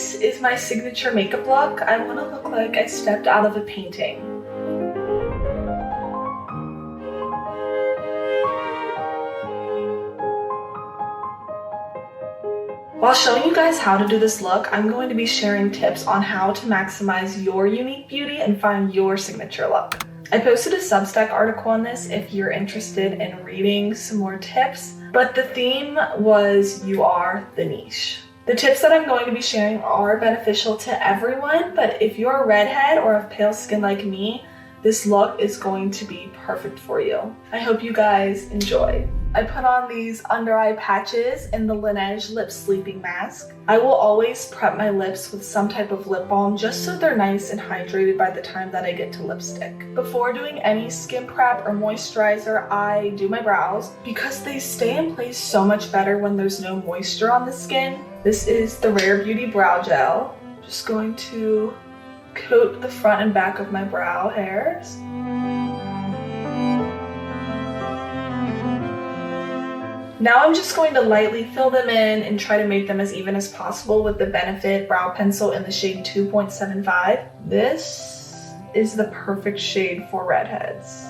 This is my signature makeup look. I want to look like I stepped out of a painting. While showing you guys how to do this look, I'm going to be sharing tips on how to maximize your unique beauty and find your signature look. I posted a Substack article on this if you're interested in reading some more tips, but the theme was you are the niche. The tips that I'm going to be sharing are beneficial to everyone, but if you're a redhead or have pale skin like me, this look is going to be perfect for you. I hope you guys enjoy. I put on these under eye patches and the Laneige lip sleeping mask. I will always prep my lips with some type of lip balm just so they're nice and hydrated by the time that I get to lipstick. Before doing any skin prep or moisturizer, I do my brows because they stay in place so much better when there's no moisture on the skin. This is the Rare Beauty Brow Gel. Just going to coat the front and back of my brow hairs. Now I'm just going to lightly fill them in and try to make them as even as possible with the Benefit Brow Pencil in the shade 2.75. This is the perfect shade for redheads.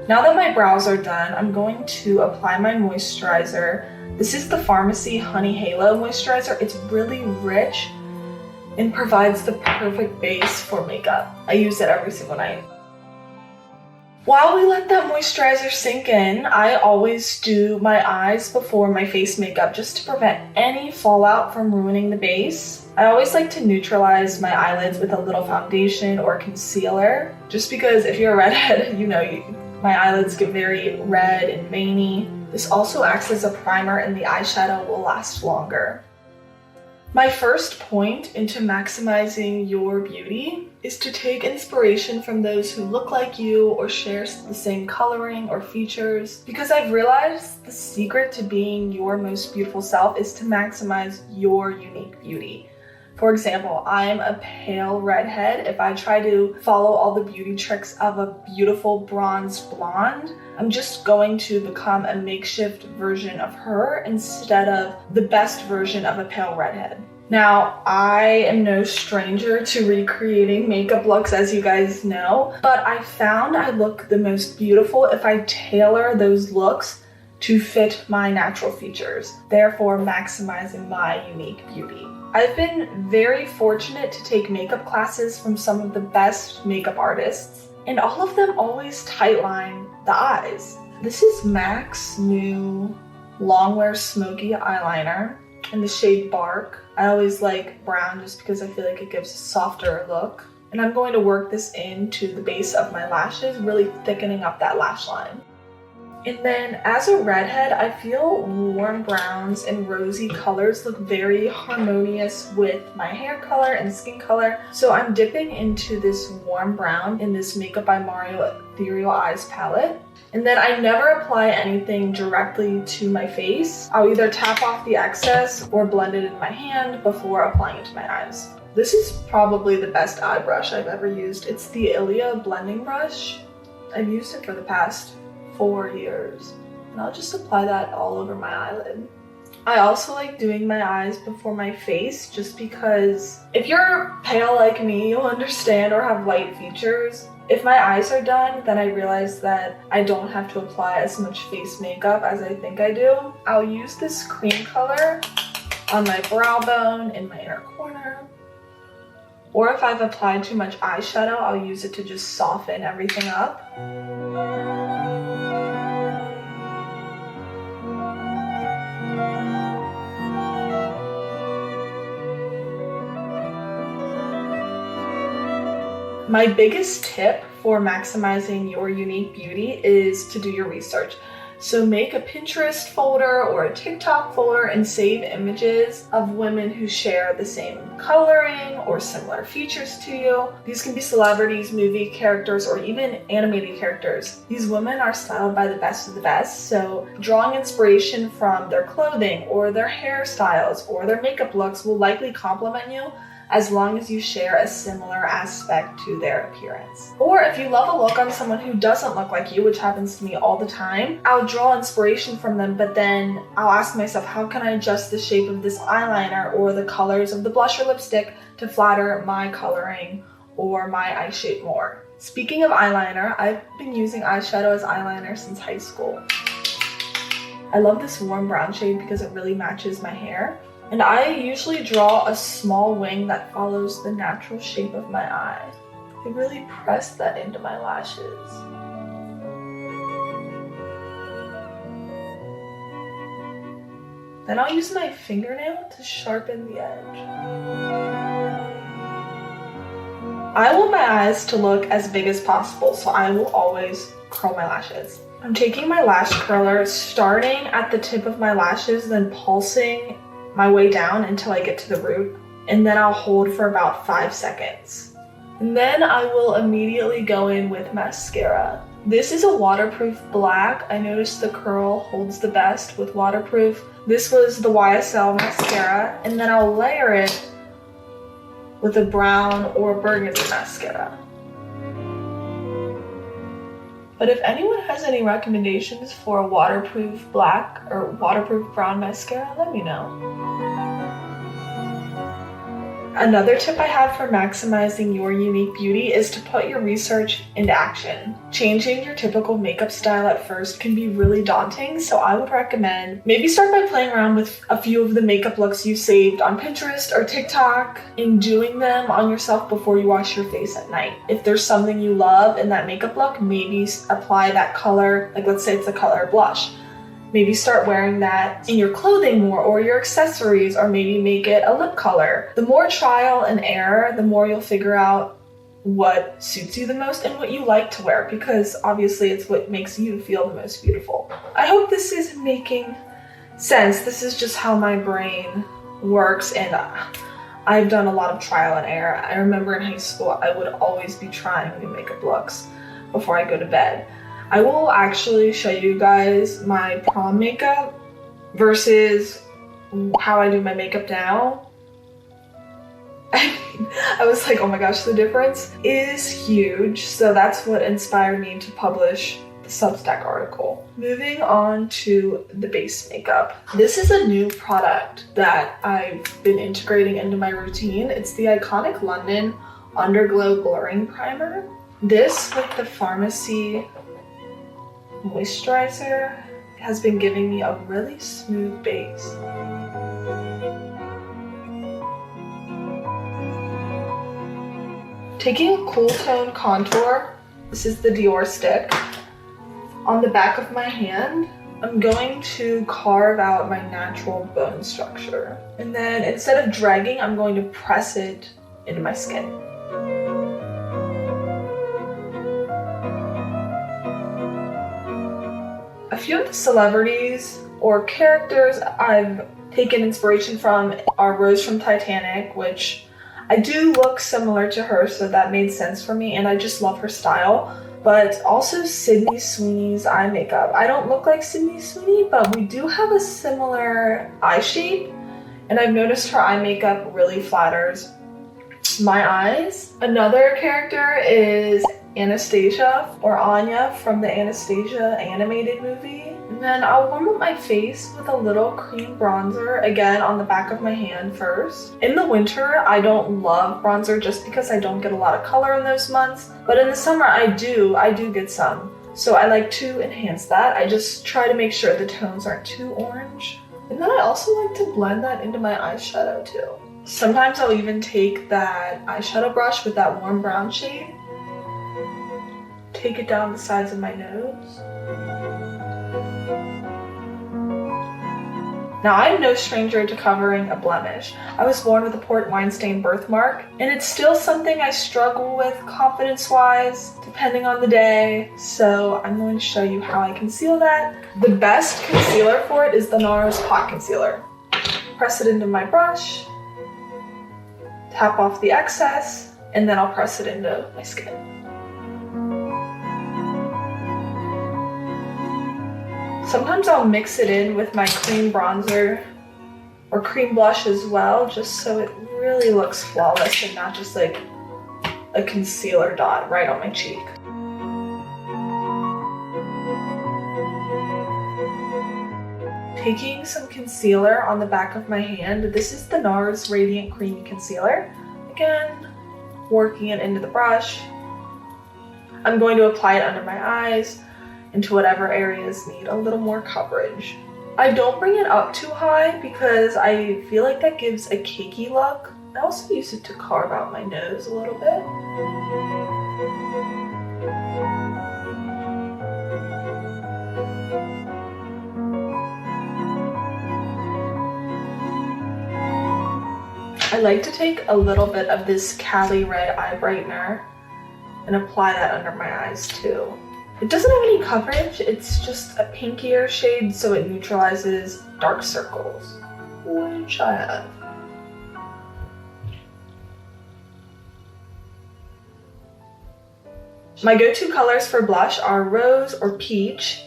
Now that my brows are done, I'm going to apply my moisturizer. This is the Pharmacy Honey Halo Moisturizer. It's really rich and provides the perfect base for makeup. I use it every single night. While we let that moisturizer sink in, I always do my eyes before my face makeup just to prevent any fallout from ruining the base. I always like to neutralize my eyelids with a little foundation or concealer, just because if you're a redhead, you know my eyelids get very red and veiny. This also acts as a primer and the eyeshadow will last longer. My first point into maximizing your beauty is to take inspiration from those who look like you or share the same coloring or features, because I've realized the secret to being your most beautiful self is to maximize your unique beauty. For example, I'm a pale redhead. If I try to follow all the beauty tricks of a beautiful bronze blonde, I'm just going to become a makeshift version of her instead of the best version of a pale redhead. Now, I am no stranger to recreating makeup looks, as you guys know, but I found I look the most beautiful if I tailor those looks to fit my natural features, therefore maximizing my unique beauty. I've been very fortunate to take makeup classes from some of the best makeup artists, and all of them always tightline the eyes. This is MAC's new Longwear Smoky Eyeliner in the shade Bark. I always like brown just because I feel like it gives a softer look. And I'm going to work this into the base of my lashes, really thickening up that lash line. And then as a redhead, I feel warm browns and rosy colors look very harmonious with my hair color and skin color. So I'm dipping into this warm brown in this Makeup by Mario Ethereal Eyes palette. And then I never apply anything directly to my face. I'll either tap off the excess or blend it in my hand before applying it to my eyes. This is probably the best eye brush I've ever used. It's the Ilia blending brush. I've used it for the past 4 years, and I'll just apply that all over my eyelid. I also like doing my eyes before my face just because if you're pale like me, you'll understand, or have light features. If my eyes are done, then I realize that I don't have to apply as much face makeup as I think I do. I'll use this cream color on my brow bone in my inner corner. Or if I've applied too much eyeshadow, I'll use it to just soften everything up. My biggest tip for maximizing your unique beauty is to do your research. So make a Pinterest folder or a TikTok folder and save images of women who share the same coloring or similar features to you. These can be celebrities, movie characters, or even animated characters. These women are styled by the best of the best, so drawing inspiration from their clothing or their hairstyles or their makeup looks will likely complement you, as long as you share a similar aspect to their appearance. Or if you love a look on someone who doesn't look like you, which happens to me all the time, I'll draw inspiration from them, but then I'll ask myself, how can I adjust the shape of this eyeliner or the colors of the blush or lipstick to flatter my coloring or my eye shape more? Speaking of eyeliner, I've been using eyeshadow as eyeliner since high school. I love this warm brown shade because it really matches my hair. And I usually draw a small wing that follows the natural shape of my eye. I really press that into my lashes. Then I'll use my fingernail to sharpen the edge. I want my eyes to look as big as possible, so I will always curl my lashes. I'm taking my lash curler, starting at the tip of my lashes, then pulsing my way down until I get to the root, and then I'll hold for about 5 seconds. And then I will immediately go in with mascara. This is a waterproof black. I noticed the curl holds the best with waterproof. This was the YSL mascara, and then I'll layer it with a brown or burgundy mascara. But if anyone has any recommendations for a waterproof black or waterproof brown mascara, let me know. Another tip I have for maximizing your unique beauty is to put your research into action. Changing your typical makeup style at first can be really daunting, so I would recommend maybe start by playing around with a few of the makeup looks you saved on Pinterest or TikTok and doing them on yourself before you wash your face at night. If there's something you love in that makeup look, maybe apply that color, like let's say it's a color blush. Maybe start wearing that in your clothing more or your accessories, or maybe make it a lip color. The more trial and error, the more you'll figure out what suits you the most and what you like to wear, because obviously it's what makes you feel the most beautiful. I hope this is making sense. This is just how my brain works, and I've done a lot of trial and error. I remember in high school, I would always be trying new makeup looks before I go to bed. I will actually show you guys my prom makeup versus how I do my makeup now. I was like, oh my gosh, the difference is huge. So that's what inspired me to publish the Substack article. Moving on to the base makeup. This is a new product that I've been integrating into my routine. It's the iconic London Underglow Blurring Primer. This with the Pharmacy moisturizer has been giving me a really smooth base. Taking a cool tone contour, this is the Dior stick. On the back of my hand, I'm going to carve out my natural bone structure. And then instead of dragging, I'm going to press it into my skin. A few of the celebrities or characters I've taken inspiration from are Rose from Titanic, which I do look similar to her, so that made sense for me, and I just love her style. But also Sydney Sweeney's eye makeup. I don't look like Sydney Sweeney, but we do have a similar eye shape, and I've noticed her eye makeup really flatters my eyes. Another character is Anastasia or Anya from the Anastasia animated movie. And then I'll warm up my face with a little cream bronzer, again on the back of my hand first. In the winter, I don't love bronzer just because I don't get a lot of color in those months, but in the summer I do get some. So I like to enhance that. I just try to make sure the tones aren't too orange. And then I also like to blend that into my eyeshadow too. Sometimes I'll even take that eyeshadow brush with that warm brown shade, take it down the sides of my nose. Now, I'm no stranger to covering a blemish. I was born with a port wine stain birthmark, and it's still something I struggle with confidence-wise, depending on the day. So I'm going to show you how I conceal that. The best concealer for it is the NARS Pot Concealer. Press it into my brush, tap off the excess, and then I'll press it into my skin. Sometimes I'll mix it in with my cream bronzer or cream blush as well, just so it really looks flawless and not just like a concealer dot right on my cheek. Taking some concealer on the back of my hand, this is the NARS Radiant Creamy Concealer. Again, working it into the brush. I'm going to apply it under my eyes and to whatever areas need a little more coverage. I don't bring it up too high because I feel like that gives a cakey look. I also use it to carve out my nose a little bit. I like to take a little bit of this Cali Red eye brightener and apply that under my eyes too. It doesn't have any coverage, it's just a pinkier shade, so it neutralizes dark circles, which I have. My go-to colors for blush are rose or peach.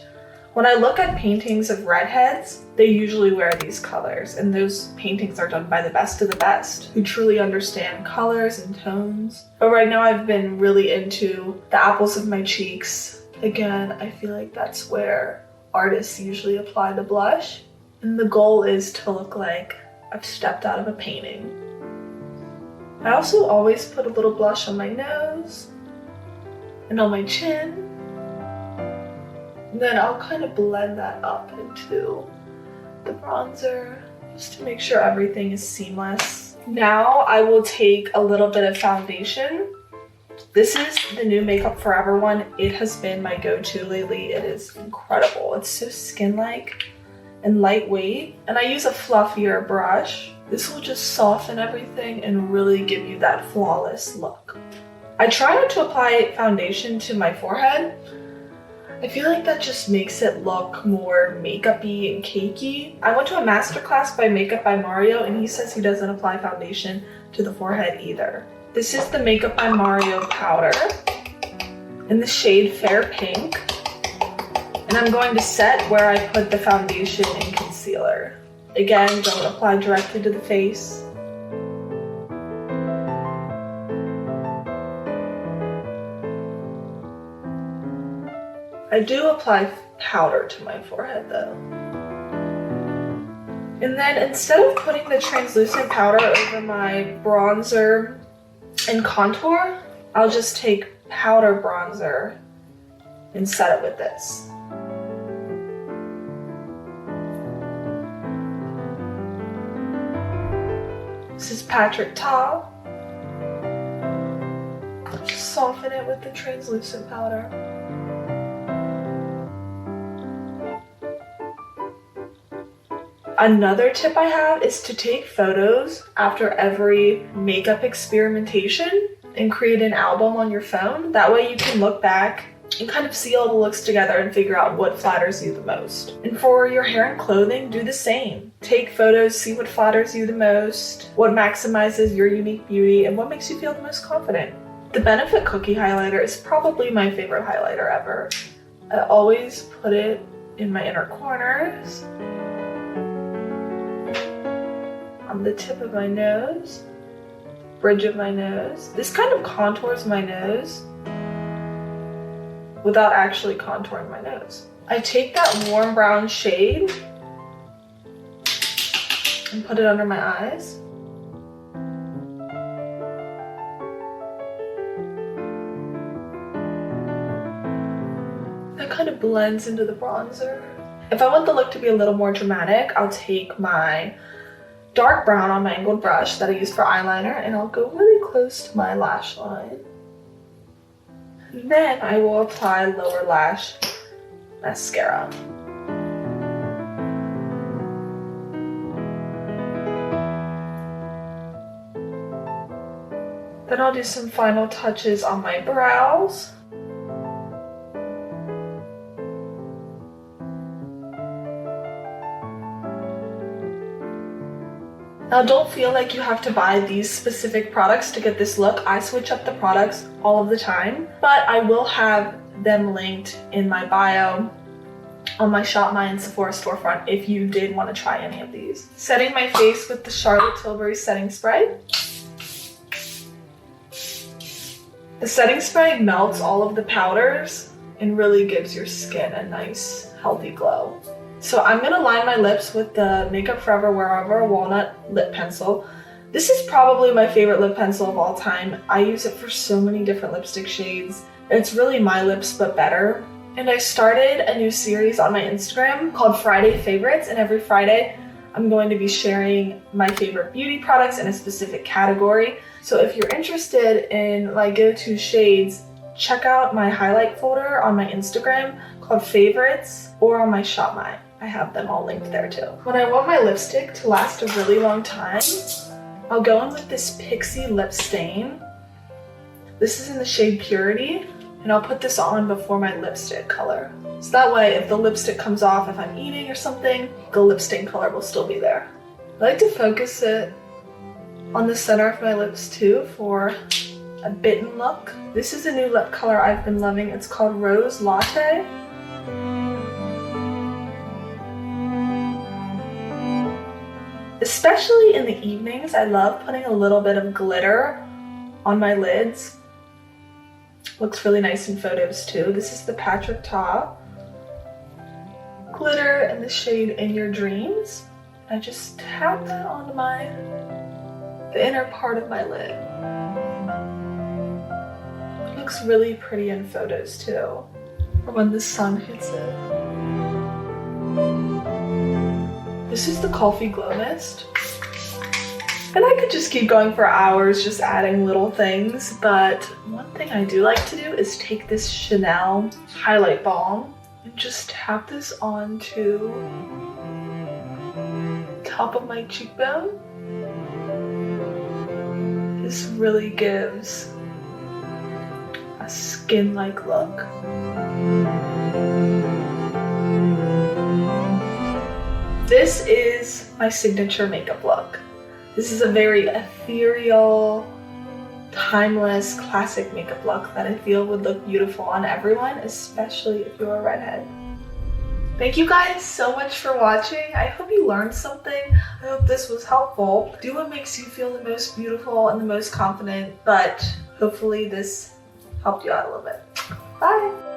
When I look at paintings of redheads, they usually wear these colors, and those paintings are done by the best of the best, who truly understand colors and tones. But right now I've been really into the apples of my cheeks. Again, I feel like that's where artists usually apply the blush, and the goal is to look like I've stepped out of a painting. I also always put a little blush on my nose and on my chin. And then I'll kind of blend that up into the bronzer just to make sure everything is seamless. Now I will take a little bit of foundation. This is the new Makeup Forever one. It has been my go-to lately. It is incredible. It's so skin-like and lightweight. And I use a fluffier brush. This will just soften everything and really give you that flawless look. I try not to apply foundation to my forehead. I feel like that just makes it look more makeup-y and cakey. I went to a masterclass by Makeup by Mario, and he says he doesn't apply foundation to the forehead either. This is the Makeup by Mario powder in the shade Fair Pink. And I'm going to set where I put the foundation and concealer. Again, don't apply directly to the face. I do apply powder to my forehead though. And then instead of putting the translucent powder over my bronzer and contour, I'll just take powder bronzer and set it with this. This is Patrick Ta. Just soften it with the translucent powder. Another tip I have is to take photos after every makeup experimentation and create an album on your phone. That way you can look back and kind of see all the looks together and figure out what flatters you the most. And for your hair and clothing, do the same. Take photos, see what flatters you the most, what maximizes your unique beauty, and what makes you feel the most confident. The Benefit Cookie Highlighter is probably my favorite highlighter ever. I always put it in my inner corners, on the tip of my nose, bridge of my nose. This kind of contours my nose without actually contouring my nose. I take that warm brown shade and put it under my eyes. That kind of blends into the bronzer. If I want the look to be a little more dramatic, I'll take my dark brown on my angled brush that I use for eyeliner, and I'll go really close to my lash line. And then I will apply lower lash mascara. Then I'll do some final touches on my brows. Now don't feel like you have to buy these specific products to get this look. I switch up the products all of the time, but I will have them linked in my bio on my Shop My and Sephora storefront if you did want to try any of these. Setting my face with the Charlotte Tilbury setting spray. The setting spray melts all of the powders and really gives your skin a nice, healthy glow. So I'm gonna line my lips with the Makeup Forever Wherever Walnut Lip Pencil. This is probably my favorite lip pencil of all time. I use it for so many different lipstick shades. It's really my lips, but better. And I started a new series on my Instagram called Friday Favorites, and every Friday I'm going to be sharing my favorite beauty products in a specific category. So if you're interested in my go-to shades, check out my highlight folder on my Instagram called Favorites, or on my Shop My. I have them all linked there too. When I want my lipstick to last a really long time, I'll go in with this Pixie lip stain. This is in the shade Purity, and I'll put this on before my lipstick color. So that way, if the lipstick comes off, if I'm eating or something, the lip stain color will still be there. I like to focus it on the center of my lips too for a bitten look. This is a new lip color I've been loving. It's called Rose Latte. Especially in the evenings, I love putting a little bit of glitter on my lids. Looks really nice in photos too. This is the Patrick Ta glitter in the shade In Your Dreams. I just tap that onto the inner part of my lid. It looks really pretty in photos too, or when the sun hits it. This is the Coffee Glow Mist. And I could just keep going for hours just adding little things, but one thing I do like to do is take this Chanel highlight balm and just tap this onto the top of my cheekbone. This really gives a skin-like look. This is my signature makeup look. This is a very ethereal, timeless, classic makeup look that I feel would look beautiful on everyone, especially if you're a redhead. Thank you guys so much for watching. I hope you learned something. I hope this was helpful. Do what makes you feel the most beautiful and the most confident, but hopefully this helped you out a little bit. Bye!